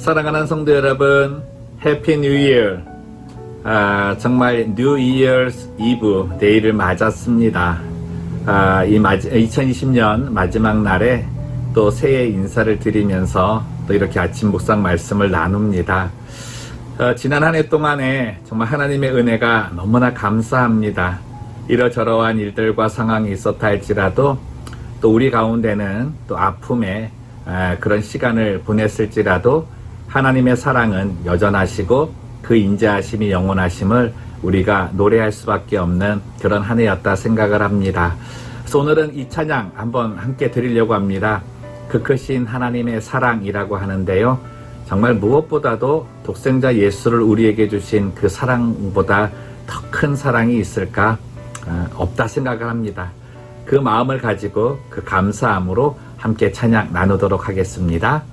사랑하는 성도 여러분, 해피 뉴 이어. 정말 뉴 이어스 이브 데이를 맞았습니다. 2020년 마지막 날에 또 새해 인사를 드리면서 또 이렇게 아침 묵상 말씀을 나눕니다. 지난 한 해 동안에 정말 하나님의 은혜가 너무나 감사합니다. 이러저러한 일들과 상황이 있었다 할지라도 또 우리 가운데는 또 아픔에 그런 시간을 보냈을지라도 하나님의 사랑은 여전하시고 그 인자하심이 영원하심을 우리가 노래할 수밖에 없는 그런 한 해였다 생각을 합니다. 그래서 오늘은 이 찬양 한번 함께 드리려고 합니다. 그 크신 하나님의 사랑이라고 하는데요. 정말 무엇보다도 독생자 예수를 우리에게 주신 그 사랑보다 더 큰 사랑이 있을까? 없다 생각을 합니다. 그 마음을 가지고 그 감사함으로 함께 찬양 나누도록 하겠습니다.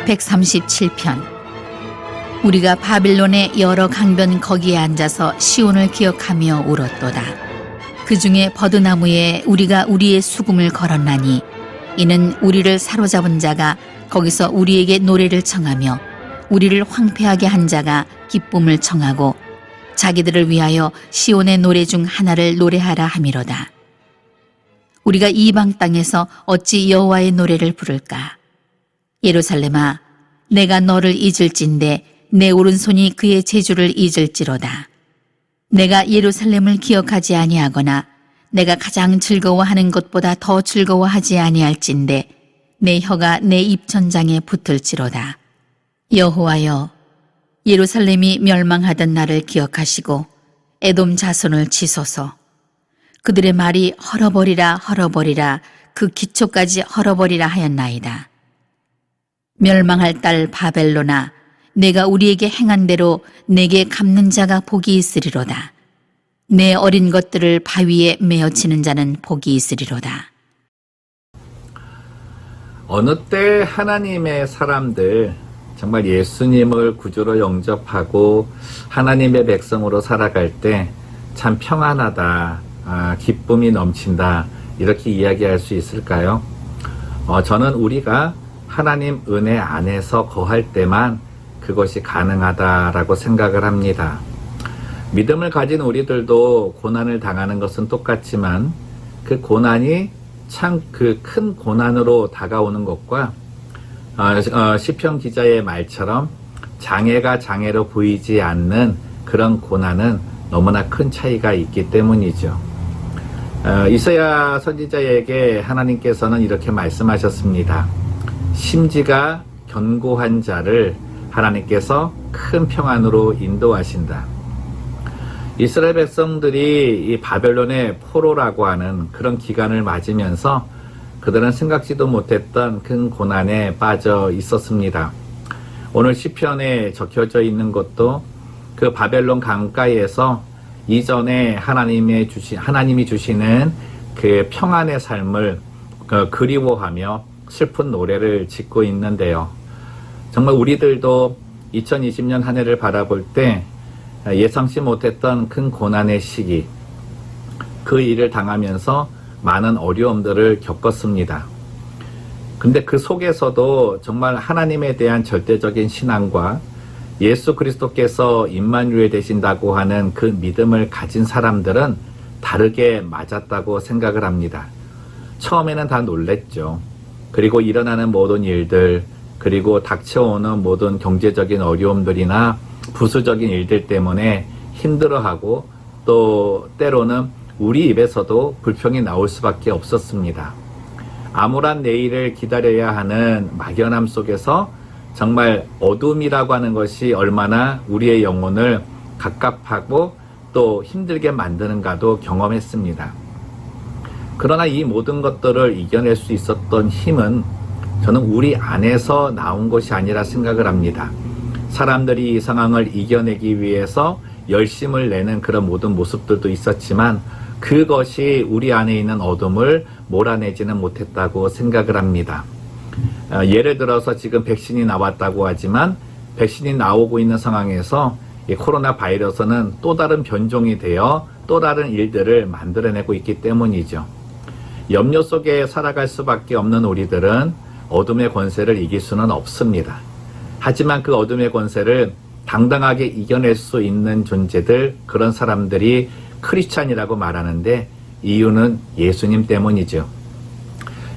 (137편) 우리가 바빌론의 여러 강변 거기에 앉아서 시온을 기억하며 울었도다. 그 중에 버드나무에 우리가 우리의 수금을 걸었나니 이는 우리를 사로잡은 자가 거기서 우리에게 노래를 청하며 우리를 황폐하게 한 자가 기쁨을 청하고 자기들을 위하여 시온의 노래 중 하나를 노래하라 함이로다. 우리가 이방 땅에서 어찌 여호와의 노래를 부를까? 예루살렘아, 내가 너를 잊을진대 내 오른손이 그의 재주를 잊을지로다. 내가 예루살렘을 기억하지 아니하거나 내가 가장 즐거워하는 것보다 더 즐거워하지 아니할진대 내 혀가 내 입천장에 붙을지로다. 여호와여, 예루살렘이 멸망하던 날을 기억하시고 에돔 자손을 치소서. 그들의 말이 헐어버리라 헐어버리라 그 기초까지 헐어버리라 하였나이다. 멸망할 딸 바벨로나, 내가 우리에게 행한 대로 내게 갚는 자가 복이 있으리로다. 내 어린 것들을 바위에 메어치는 자는 복이 있으리로다. 어느 때 하나님의 사람들, 정말 예수님을 구주로 영접하고 하나님의 백성으로 살아갈 때 참 평안하다, 기쁨이 넘친다, 이렇게 이야기할 수 있을까요? 저는 우리가 하나님 은혜 안에서 거할 때만 그것이 가능하다라고 생각을 합니다. 믿음을 가진 우리들도 고난을 당하는 것은 똑같지만 그 고난이 참 그 큰 고난으로 다가오는 것과 시편 기자의 말처럼 장애가 장애로 보이지 않는 그런 고난은 너무나 큰 차이가 있기 때문이죠. 이사야 선지자에게 하나님께서는 이렇게 말씀하셨습니다. 심지가 견고한 자를 하나님께서 큰 평안으로 인도하신다. 이스라엘 백성들이 이 바벨론의 포로라고 하는 그런 기간을 맞으면서 그들은 생각지도 못했던 큰 고난에 빠져 있었습니다. 오늘 시편에 적혀져 있는 것도 그 바벨론 강가에서 이전에 하나님이 주시는 그 평안의 삶을 그리워하며 슬픈 노래를 짓고 있는데요. 정말 우리들도 2020년 한 해를 바라볼 때 예상치 못했던 큰 고난의 시기, 그 일을 당하면서 많은 어려움들을 겪었습니다. 근데 그 속에서도 정말 하나님에 대한 절대적인 신앙과 예수 그리스도께서 임마누엘 되신다고 하는 그 믿음을 가진 사람들은 다르게 맞았다고 생각을 합니다. 처음에는 다 놀랬죠. 그리고 일어나는 모든 일들, 그리고 닥쳐오는 모든 경제적인 어려움들이나 부수적인 일들 때문에 힘들어하고 또 때로는 우리 입에서도 불평이 나올 수밖에 없었습니다. 암울한 내일을 기다려야 하는 막연함 속에서 정말 어둠이라고 하는 것이 얼마나 우리의 영혼을 갑갑하고 또 힘들게 만드는가도 경험했습니다. 그러나 이 모든 것들을 이겨낼 수 있었던 힘은 저는 우리 안에서 나온 것이 아니라 생각을 합니다. 사람들이 이 상황을 이겨내기 위해서 열심을 내는 그런 모든 모습들도 있었지만 그것이 우리 안에 있는 어둠을 몰아내지는 못했다고 생각을 합니다. 예를 들어서 지금 백신이 나왔다고 하지만 백신이 나오고 있는 상황에서 이 코로나 바이러스는 또 다른 변종이 되어 또 다른 일들을 만들어내고 있기 때문이죠. 염려 속에 살아갈 수밖에 없는 우리들은 어둠의 권세를 이길 수는 없습니다. 하지만 그 어둠의 권세를 당당하게 이겨낼 수 있는 존재들, 그런 사람들이 크리스찬이라고 말하는데 이유는 예수님 때문이죠.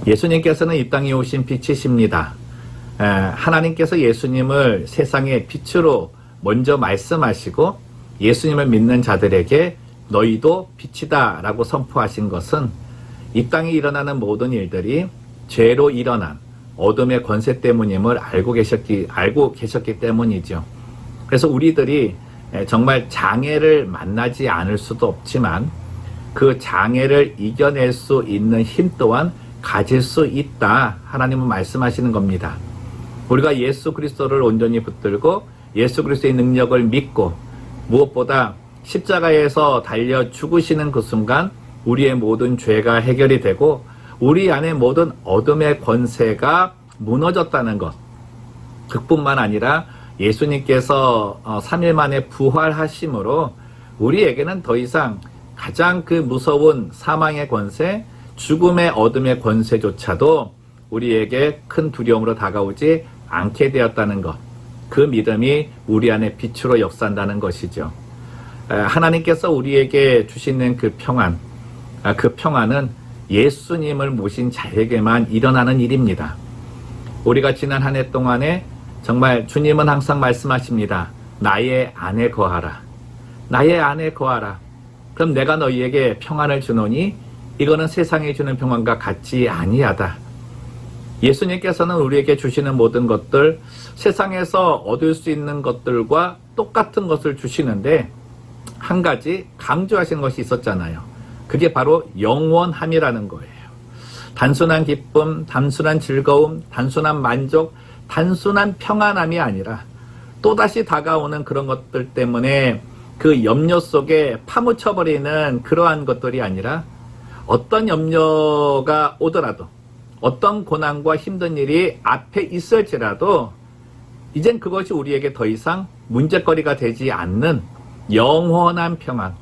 예수님께서는 이 땅에 오신 빛이십니다. 하나님께서 예수님을 세상의 빛으로 먼저 말씀하시고 예수님을 믿는 자들에게 너희도 빛이다 라고 선포하신 것은 이 땅에 일어나는 모든 일들이 죄로 일어난 어둠의 권세 때문임을 알고 계셨기 때문이죠. 그래서 우리들이 정말 장애를 만나지 않을 수도 없지만 그 장애를 이겨낼 수 있는 힘 또한 가질 수 있다. 하나님은 말씀하시는 겁니다. 우리가 예수 그리스도를 온전히 붙들고 예수 그리스도의 능력을 믿고 무엇보다 십자가에서 달려 죽으시는 그 순간 우리의 모든 죄가 해결이 되고 우리 안에 모든 어둠의 권세가 무너졌다는 것. 그뿐만 아니라 예수님께서 3일 만에 부활하심으로 우리에게는 더 이상 가장 그 무서운 사망의 권세, 죽음의 어둠의 권세조차도 우리에게 큰 두려움으로 다가오지 않게 되었다는 것. 그 믿음이 우리 안에 빛으로 역사한다는 것이죠. 하나님께서 우리에게 주시는 그 평안, 그 평안은 예수님을 모신 자에게만 일어나는 일입니다. 우리가 지난 한 해 동안에 정말 주님은 항상 말씀하십니다. 나의 안에 거하라. 나의 안에 거하라. 그럼 내가 너희에게 평안을 주노니 이거는 세상에 주는 평안과 같지 아니하다. 예수님께서는 우리에게 주시는 모든 것들, 세상에서 얻을 수 있는 것들과 똑같은 것을 주시는데 한 가지 강조하신 것이 있었잖아요. 그게 바로 영원함이라는 거예요. 단순한 기쁨, 단순한 즐거움, 단순한 만족, 단순한 평안함이 아니라 또다시 다가오는 그런 것들 때문에 그 염려 속에 파묻혀버리는 그러한 것들이 아니라 어떤 염려가 오더라도 어떤 고난과 힘든 일이 앞에 있을지라도 이젠 그것이 우리에게 더 이상 문제거리가 되지 않는 영원한 평안,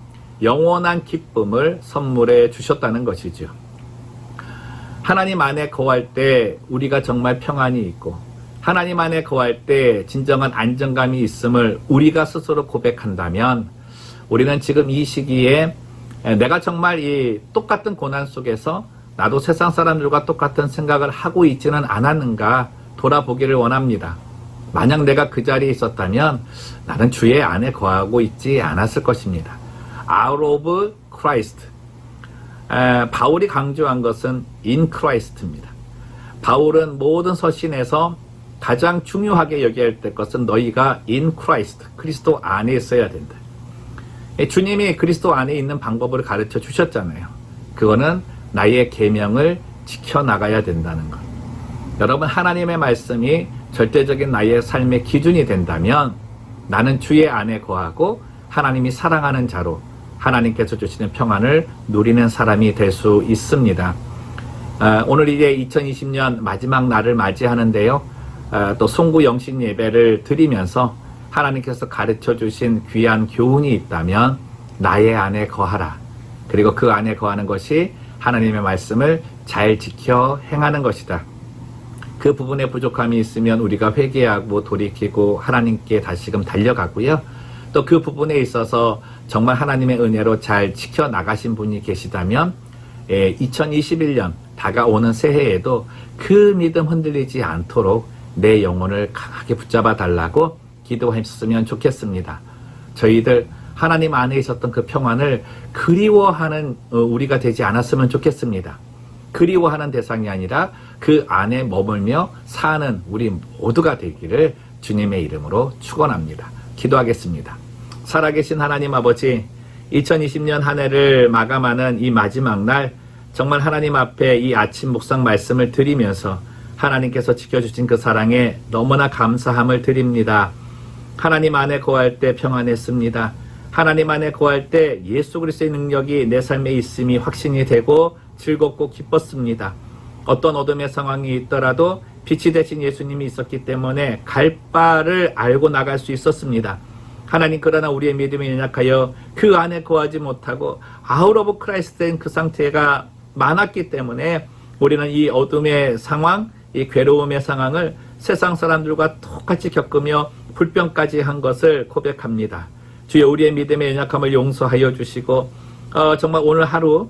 영원한 기쁨을 선물해 주셨다는 것이죠. 하나님 안에 거할 때 우리가 정말 평안이 있고 하나님 안에 거할 때 진정한 안정감이 있음을 우리가 스스로 고백한다면 우리는 지금 이 시기에 내가 정말 이 똑같은 고난 속에서 나도 세상 사람들과 똑같은 생각을 하고 있지는 않았는가 돌아보기를 원합니다. 만약 내가 그 자리에 있었다면 나는 주의 안에 거하고 있지 않았을 것입니다. Out of Christ. 바울이 강조한 것은 in Christ입니다. 바울은 모든 서신에서 가장 중요하게 여겨야 할 것은 너희가 in Christ, 그리스도 안에 있어야 된다. 주님이 그리스도 안에 있는 방법을 가르쳐 주셨잖아요. 그거는 나의 계명을 지켜나가야 된다는 것. 여러분, 하나님의 말씀이 절대적인 나의 삶의 기준이 된다면 나는 주의 안에 거하고 하나님이 사랑하는 자로 하나님께서 주시는 평안을 누리는 사람이 될 수 있습니다. 오늘 이제 2020년 마지막 날을 맞이하는데요. 또 송구 영신 예배를 드리면서 하나님께서 가르쳐 주신 귀한 교훈이 있다면 나의 안에 거하라. 그리고 그 안에 거하는 것이 하나님의 말씀을 잘 지켜 행하는 것이다. 그 부분에 부족함이 있으면 우리가 회개하고 돌이키고 하나님께 다시금 달려가고요. 또 그 부분에 있어서 정말 하나님의 은혜로 잘 지켜나가신 분이 계시다면 2021년 다가오는 새해에도 그 믿음 흔들리지 않도록 내 영혼을 강하게 붙잡아 달라고 기도했으면 좋겠습니다. 저희들 하나님 안에 있었던 그 평안을 그리워하는 우리가 되지 않았으면 좋겠습니다. 그리워하는 대상이 아니라 그 안에 머물며 사는 우리 모두가 되기를 주님의 이름으로 축원합니다. 기도하겠습니다. 살아계신 하나님 아버지, 2020년 한 해를 마감하는 이 마지막 날 정말 하나님 앞에 이 아침 묵상 말씀을 드리면서 하나님께서 지켜주신 그 사랑에 너무나 감사함을 드립니다. 하나님 안에 거할 때 평안했습니다. 하나님 안에 거할 때 예수 그리스도의 능력이 내 삶에 있음이 확신이 되고 즐겁고 기뻤습니다. 어떤 어둠의 상황이 있더라도 빛이 되신 예수님이 있었기 때문에 갈 바를 알고 나갈 수 있었습니다. 하나님, 그러나 우리의 믿음이 연약하여 그 안에 거하지 못하고 아웃 오브 크라이스트인 그 상태가 많았기 때문에 우리는 이 어둠의 상황, 이 괴로움의 상황을 세상 사람들과 똑같이 겪으며 불평까지 한 것을 고백합니다. 주여, 우리의 믿음의 연약함을 용서하여 주시고 정말 오늘 하루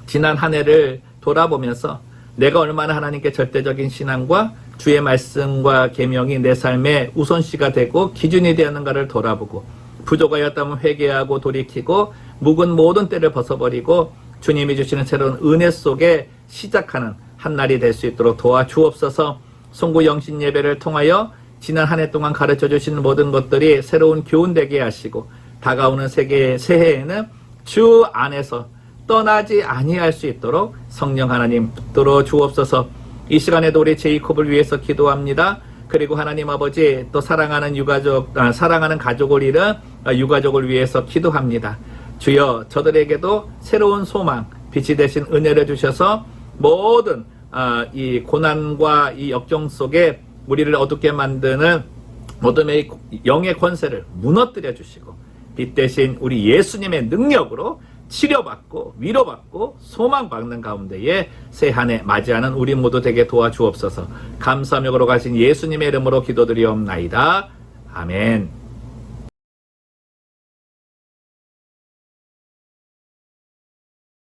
지난 한 해를 돌아보면서 내가 얼마나 하나님께 절대적인 신앙과 주의 말씀과 계명이 내 삶의 우선시가 되고 기준이 되었는가를 돌아보고 부족하였다면 회개하고 돌이키고 묵은 모든 때를 벗어버리고 주님이 주시는 새로운 은혜 속에 시작하는 한 날이 될 수 있도록 도와주옵소서. 송구 영신 예배를 통하여 지난 한 해 동안 가르쳐 주신 모든 것들이 새로운 교훈 되게 하시고 다가오는 새해에는 주 안에서 떠나지 아니할 수 있도록 성령 하나님 붙들어 주옵소서. 이 시간에도 우리 제이콥을 위해서 기도합니다. 그리고 하나님 아버지, 또 사랑하는 사랑하는 가족을 잃은 유가족을 위해서 기도합니다. 주여, 저들에게도 새로운 소망, 빛이 되신 은혜를 주셔서 모든 이 고난과 이 역경 속에 우리를 어둡게 만드는 어둠의 영의 권세를 무너뜨려 주시고 빛 대신 우리 예수님의 능력으로 치료받고 위로받고 소망받는 가운데에 새 한 해 맞이하는 우리 모두 되게 도와주옵소서. 감사하며 걸어가신 예수님의 이름으로 기도드리옵나이다. 아멘.